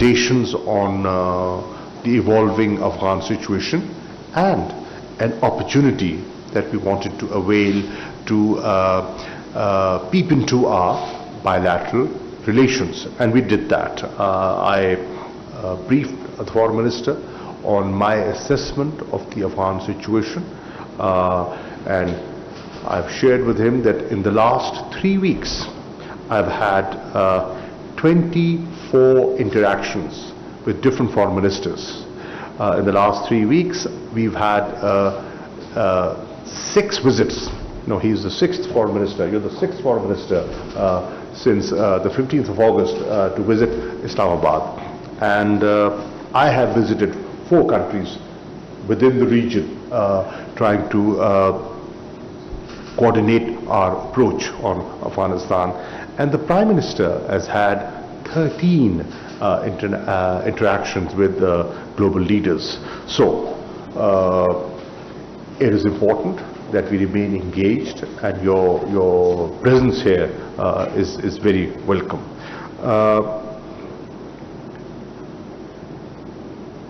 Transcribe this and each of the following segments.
presentations on the evolving Afghan situation and an opportunity that we wanted to avail to peep into our bilateral relations, and we did that. I briefed the Foreign Minister on my assessment of the Afghan situation, and I've shared with him that in the last 3 weeks I've had 24 interactions with different foreign ministers. In the last 3 weeks we've had 6 visits. No, he's the 6th foreign minister. You're the 6th foreign minister since the 15th of August to visit Islamabad. And I have visited 4 countries within the region trying to coordinate our approach on Afghanistan. And the Prime Minister has had 13 interactions with global leaders. So it is important that we remain engaged, and your presence here is very welcome.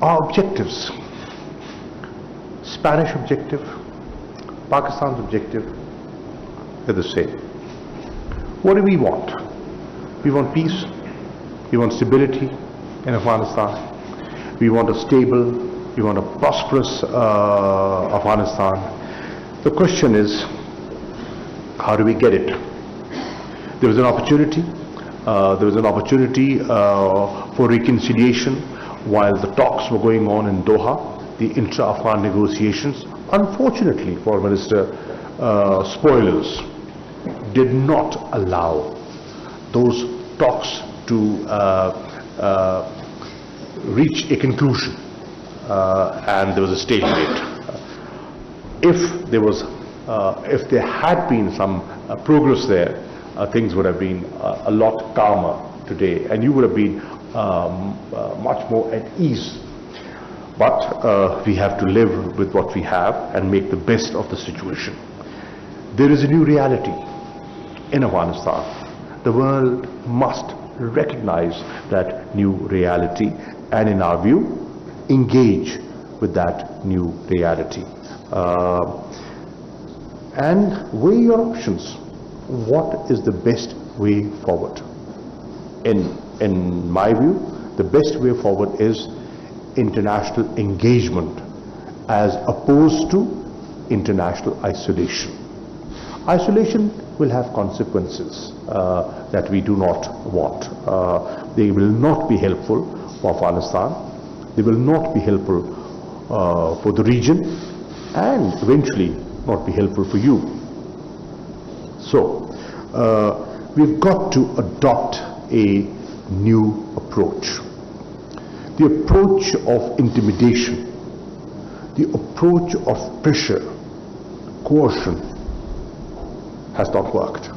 Our objectives: Spanish objective, Pakistan's objective, they're the same. What do we want? We want peace, we want stability in Afghanistan, we want a stable, we want a prosperous Afghanistan. The question is, how do we get it? There was an opportunity. For reconciliation while the talks were going on in Doha, the intra-Afghan negotiations. Unfortunately, Foreign Minister, spoilers did not allow those talks to reach a conclusion, and there was a stalemate. If there had been some progress there, things would have been a lot calmer today, and you would have been much more at ease. But we have to live with what we have and make the best of the situation. There is a new reality in Afghanistan. The world must recognize that new reality and, in our view, engage with that new reality. And weigh your options. What is the best way forward? In my view, the best way forward is international engagement as opposed to international isolation. Isolation will have consequences that we do not want. They will not be helpful for Afghanistan. They will not be helpful for the region, and eventually not be helpful for you. So we've got to adopt a new approach. The approach of intimidation, the approach of pressure, coercion has not worked.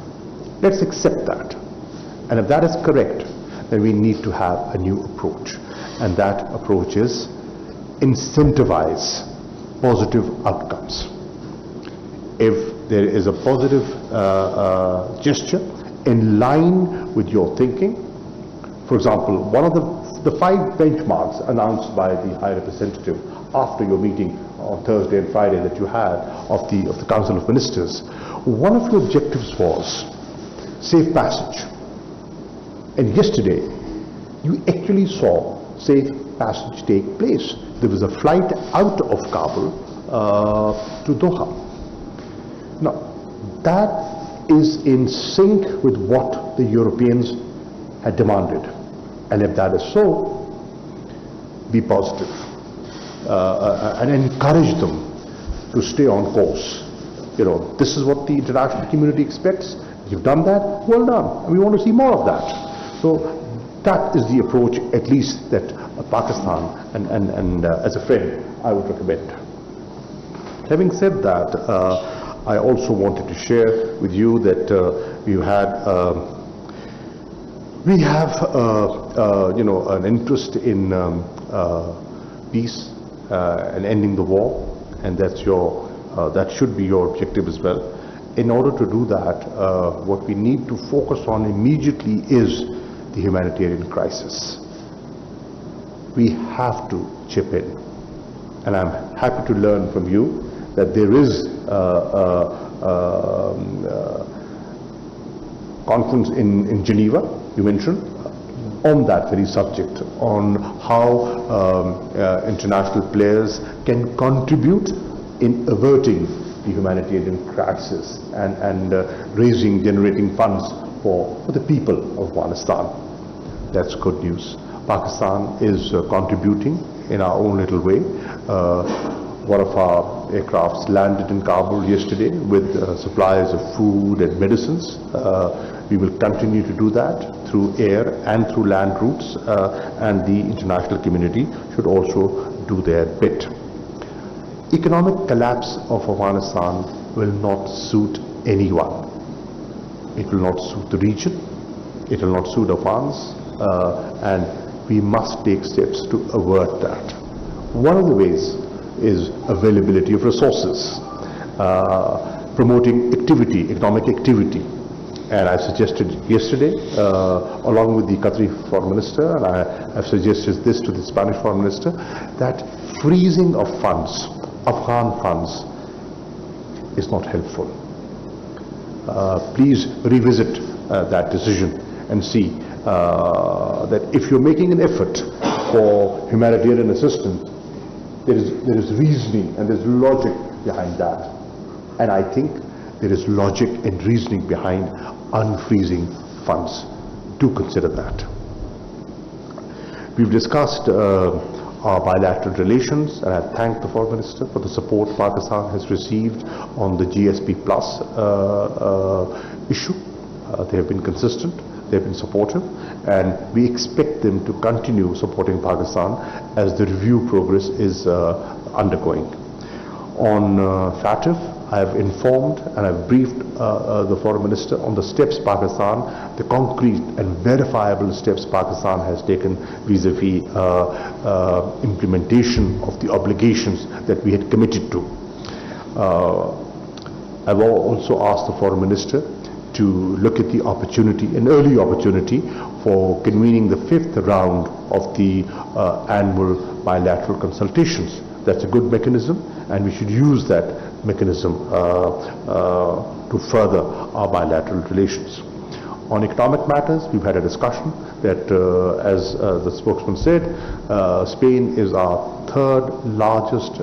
Let's accept that. And if that is correct, then we need to have a new approach. And that approach is incentivize positive outcomes. If there is a positive gesture in line with your thinking, for example, one of the 5 benchmarks announced by the High Representative after your meeting on Thursday and Friday that you had of the Council of Ministers, one of your objectives was safe passage. And yesterday, you actually saw safe passage take place. There was a flight out of Kabul to Doha. Now, that is in sync with what the Europeans had demanded. And if that is so, be positive and encourage them to stay on course. You know, this is what the international community expects. You've done that, well done. And we want to see more of that. So that is the approach, at least, that Pakistan and as a friend, I would recommend. Having said that, I also wanted to share with you that we have an interest in peace and ending the war, and that should be your objective as well. In order to do that, what we need to focus on immediately is the humanitarian crisis. we have to chip in. And I'm happy to learn from you that there is conference in Geneva, you mentioned, on that very subject, on how international players can contribute in averting the humanitarian crisis and generating funds for the people of Afghanistan. That's good news. Pakistan is contributing in our own little way. One of our aircrafts landed in Kabul yesterday with supplies of food and medicines. We will continue to do that through air and through land routes, and the international community should also do their bit. Economic collapse of Afghanistan will not suit anyone. It will not suit the region, it will not suit Afghans, and we must take steps to avert that. One of the ways is availability of resources, promoting activity, economic activity. And I suggested yesterday, along with the Qatari Foreign Minister, and I have suggested this to the Spanish Foreign Minister, that freezing of funds, Afghan funds, is not helpful. Please revisit that decision and see that if you're making an effort for humanitarian assistance, there is reasoning and there's logic behind that. And I think there is logic and reasoning behind unfreezing funds. Do consider that. We've discussed our bilateral relations, and I thank the Foreign Minister for the support Pakistan has received on the GSP Plus issue. They have been consistent, they have been supportive, and we expect them to continue supporting Pakistan as the review progress is undergoing. On FATF, I have informed and I've briefed the Foreign Minister on the steps Pakistan, the concrete and verifiable steps Pakistan has taken vis-a-vis implementation of the obligations that we had committed to. I've also asked the Foreign Minister to look at the opportunity, an early opportunity, for convening the 5th round of the annual bilateral consultations. That's a good mechanism, and we should use that mechanism to further our bilateral relations. On economic matters, we've had a discussion that, as the spokesman said, Spain is our 3rd largest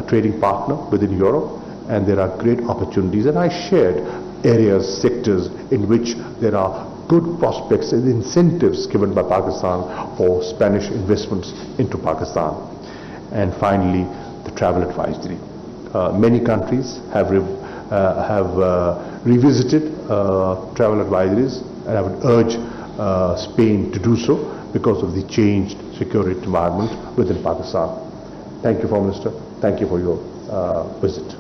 trading partner within Europe, and there are great opportunities, and I shared areas, sectors in which there are good prospects and incentives given by Pakistan for Spanish investments into Pakistan. And finally, the travel advisory. Many countries have revisited travel advisories, and I would urge Spain to do so because of the changed security environment within Pakistan. Thank you, Foreign Minister. Thank you for your visit.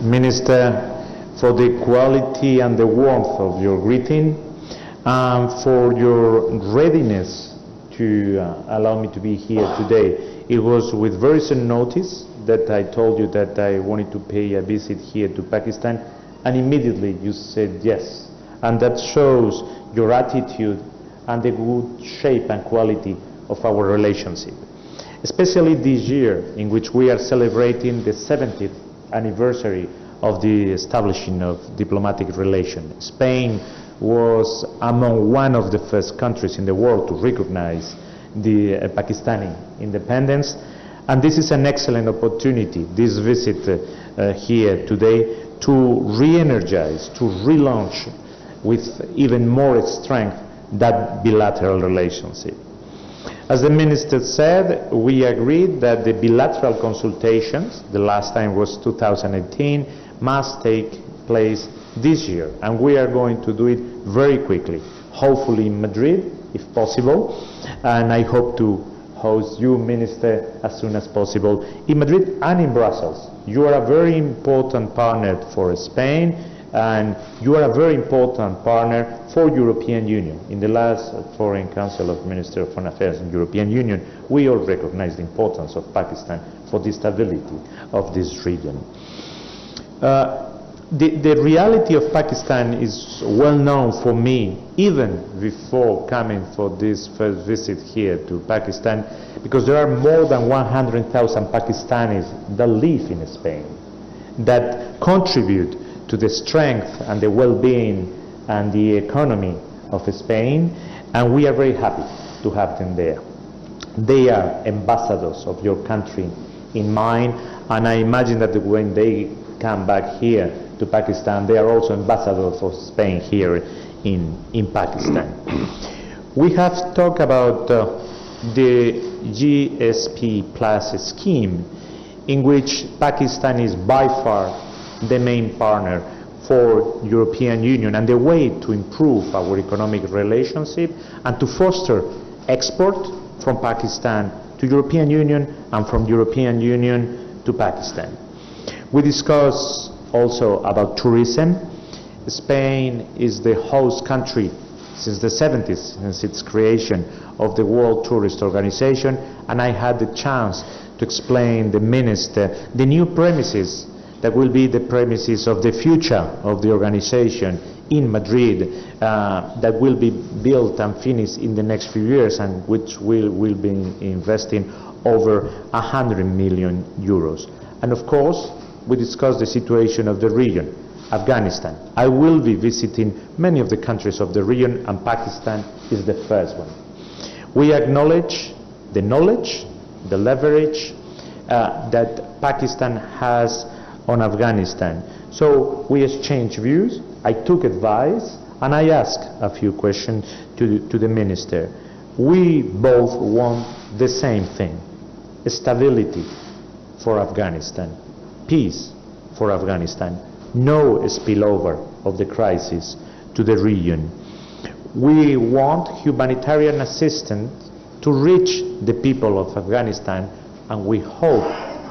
Minister, for the quality and the warmth of your greeting, and for your readiness to allow me to be here today. It was with very soon notice that I told you that I wanted to pay a visit here to Pakistan, and immediately you said yes. And that shows your attitude and the good shape and quality of our relationship. Especially this year, in which we are celebrating the 70th anniversary of the establishing of diplomatic relations. Spain was among one of the first countries in the world to recognize the Pakistani independence, and this is an excellent opportunity, this visit here today, to re-energize, to relaunch with even more strength that bilateral relationship. As the Minister said, we agreed that the bilateral consultations, the last time was 2018, must take place this year, and we are going to do it very quickly, hopefully in Madrid, if possible, and I hope to host you, Minister, as soon as possible in Madrid and in Brussels. You are a very important partner for Spain, and you are a very important partner for European Union. In the last Foreign Council of Ministers of Foreign Affairs in European Union, we all recognize the importance of Pakistan for the stability of this region. The reality of Pakistan is well known for me, even before coming for this first visit here to Pakistan, because there are more than 100,000 Pakistanis that live in Spain, that contribute to the strength and the well-being and the economy of Spain, and we are very happy to have them there. They are ambassadors of your country in mind, and I imagine that when they come back here to Pakistan, they are also ambassadors of Spain here in Pakistan. We have talked about the GSP Plus scheme, in which Pakistan is by far the main partner for European Union, and the way to improve our economic relationship and to foster export from Pakistan to European Union and from European Union to Pakistan. We discuss also about tourism. Spain is the host country since the 70s, since its creation of the World Tourist Organization, and I had the chance to explain the minister the new premises that will be the premises of the future of the organization in Madrid, that will be built and finished in the next few years, and which will be investing over 100 million euros. And of course, we discussed the situation of the region, Afghanistan. I will be visiting many of the countries of the region, and Pakistan is the first one. We acknowledge the knowledge, the leverage that Pakistan has on Afghanistan. So we exchanged views, I took advice, and I asked a few questions to the minister. We both want the same thing: stability for Afghanistan, peace for Afghanistan, no spillover of the crisis to the region. We want humanitarian assistance to reach the people of Afghanistan, and we hope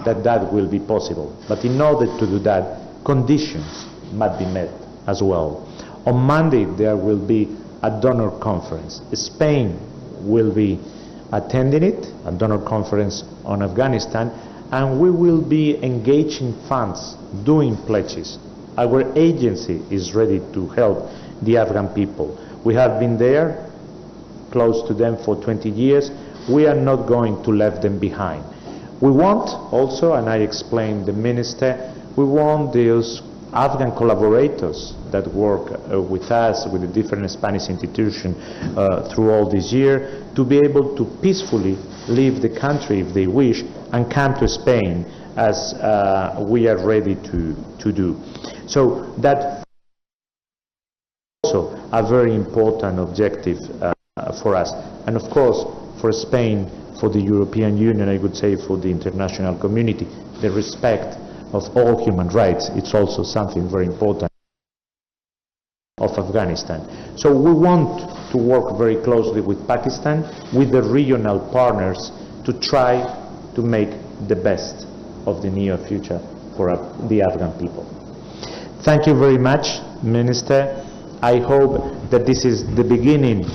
that that will be possible. But in order to do that, conditions must be met as well. On Monday there will be a donor conference. Spain will be attending it, a donor conference on Afghanistan, and we will be engaging funds, doing pledges. Our agency is ready to help the Afghan people. We have been there, close to them for 20 years. We are not going to leave them behind. We want also, and I explained the minister, we want those Afghan collaborators that work with us, with the different Spanish institutions through all this year, to be able to peacefully leave the country if they wish and come to Spain, as we are ready to do. So that also a very important objective for us. And of course, for Spain, for the European Union, I would say for the international community, the respect of all human rights, it's also something very important of Afghanistan. So we want to work very closely with Pakistan, with the regional partners, to try to make the best of the near future for the Afghan people. Thank you very much, Minister. I hope that this is the beginning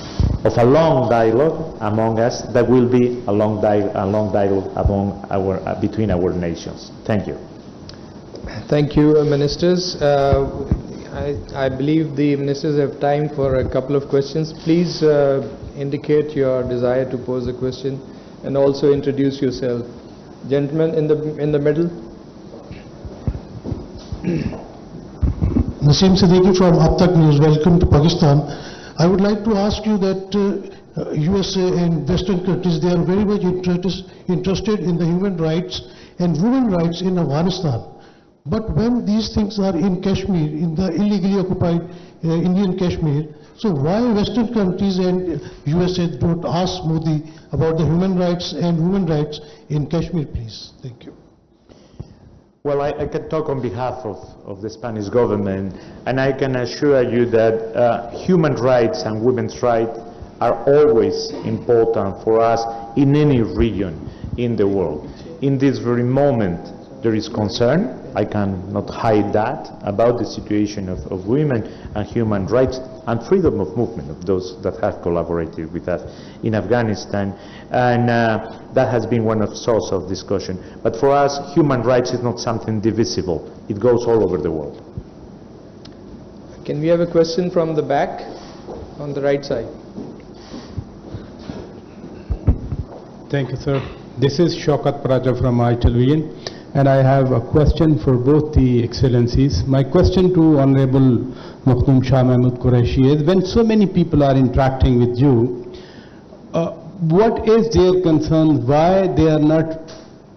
of a long dialogue among us, that will be a long dialogue among between our nations. Thank you. Thank you, Ministers. I believe the Ministers have time for a couple of questions. Please indicate your desire to pose a question and also introduce yourself. Gentleman in the middle. Naseem Siddiqui from Ab Tak News. Welcome to Pakistan. I would like to ask you that USA and Western countries, they are very much interested in the human rights and women rights in Afghanistan. But when these things are in Kashmir, in the illegally occupied Indian Kashmir, so why Western countries and USA don't ask Modi about the human rights and women rights in Kashmir, please? Thank you. Well, I can talk on behalf of the Spanish government, and I can assure you that human rights and women's rights are always important for us in any region in the world. In this very moment, there is concern, I cannot hide that, about the situation of women and human rights and freedom of movement of those that have collaborated with us in Afghanistan, and that has been one of the sources of discussion. But for us, human rights is not something divisible. It goes all over the world. Can we have a question from the back on the right side? Thank you, sir. This is Shaukat Praja from iTelevision, and I have a question for both the excellencies. My question to Honorable Makhdoom Shah Mehmood Qureshi is, when so many people are interacting with you, what is their concern, why they are not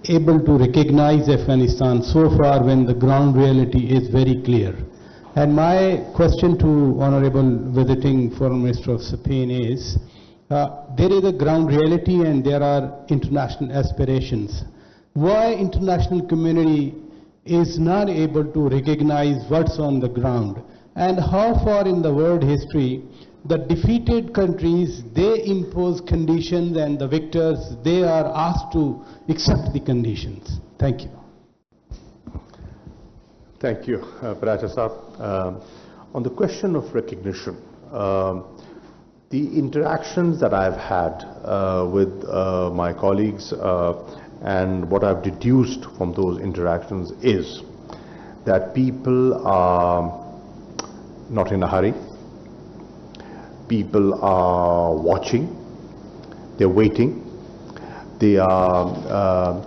able to recognize Afghanistan so far when the ground reality is very clear? And my question to Honorable Visiting Foreign Minister of Spain is, there is a ground reality and there are international aspirations. Why international community is not able to recognize what's on the ground? And how far in the world history the defeated countries, they impose conditions and the victors, they are asked to accept the conditions? Thank you. Thank you, Praja Saab. On the question of recognition, the interactions that I've had with my colleagues and what I've deduced from those interactions is that people are not in a hurry. People are watching, they're waiting, they are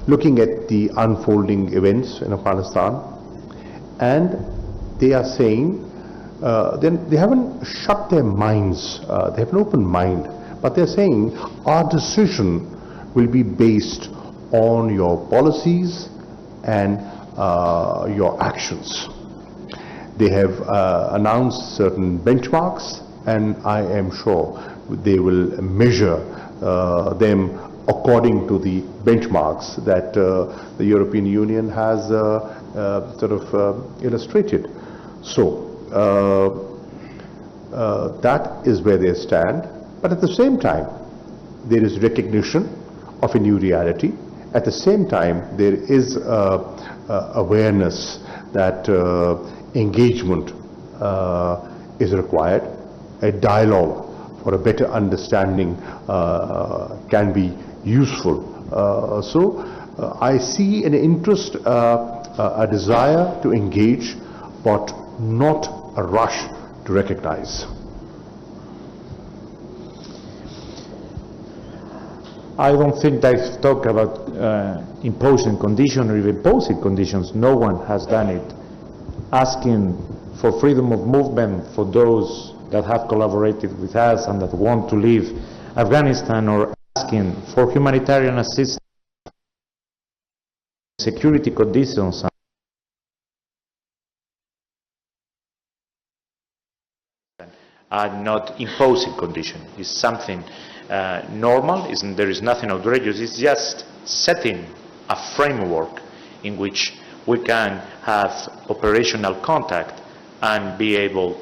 looking at the unfolding events in Afghanistan, and they are saying, they haven't shut their minds, they have an open mind, but they're saying our decision will be based on your policies and your actions. They have announced certain benchmarks, and I am sure they will measure them according to the benchmarks that the European Union has illustrated. So that is where they stand. But at the same time, there is recognition of a new reality. At the same time, there is awareness that engagement is required. A dialogue for a better understanding can be useful. So I see an interest, a desire to engage, but not a rush to recognize. I don't think they've talked about imposing conditions or even imposing conditions. No one has done it. Asking for freedom of movement for those that have collaborated with us and that want to leave Afghanistan, or asking for humanitarian assistance, security conditions, are not imposing conditions. It's something normal. There is nothing outrageous. It's just setting a framework in which we can have operational contact and be able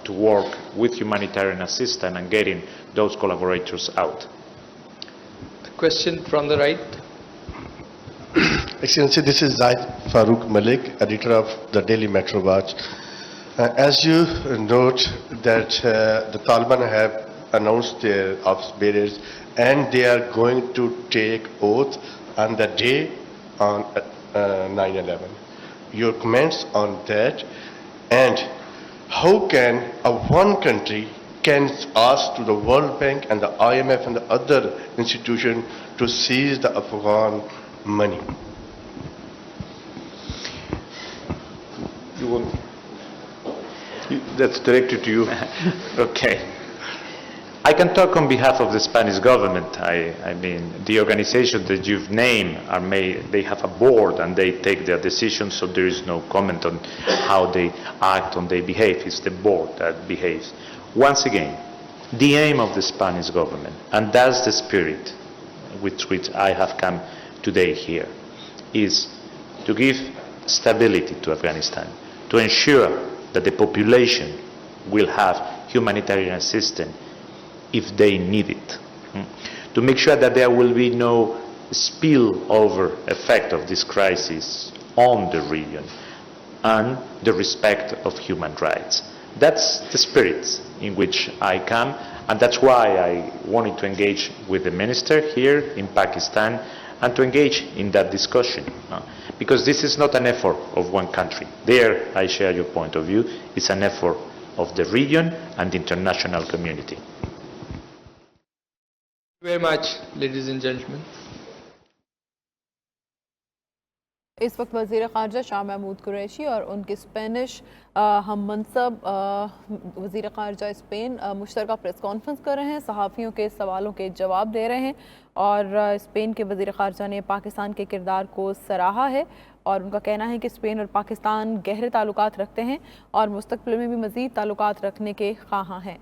to work with humanitarian assistance and getting those collaborators out. The question from the right. Excellency, this is Zaid Farooq Malik, editor of the Daily Metro Watch. As you note that the Taliban have announced their ops bearers and they are going to take oath on the day on 9/11. Your comments on that, and how can one country can ask to the World Bank and the IMF and the other institutions to seize the Afghan money? That's directed to you. Okay. I can talk on behalf of the Spanish government. I mean, the organization that you've named they have a board and they take their decisions, so there is no comment on how they act, on they behave. It's the board that behaves. Once again, the aim of the Spanish government, and that's the spirit with which I have come today here, is to give stability to Afghanistan, to ensure that the population will have humanitarian assistance if they need it, to make sure that there will be no spillover effect of this crisis on the region, and the respect of human rights. That's the spirit in which I come, and that's why I wanted to engage with the minister here in Pakistan and to engage in that discussion. because this is not an effort of one country. There, I share your point of view. It's an effort of the region and the international community. Thank you very much, ladies and gentlemen. इस वक्त वज़ीर ख़ारजा शाह महमूद कुरैशी और उनके Spanish हम मनसब वज़ीर ख़ारजा Spain मुश्तरका press conference कर रहे हैं, सहाफ़ियों के सवालों के जवाब दे रहे हैं और स्पेन के वज़ीर ख़ारजा ने पाकिस्तान के किरदार को सराहा है और उनका कहना है कि स्पेन और पाकिस्तान गहरे ताल्लुकात रखते हैं और मुस्तक़बिल में भी मज़ीद ताल्लुकात रखने के ख़्वाहां हैं।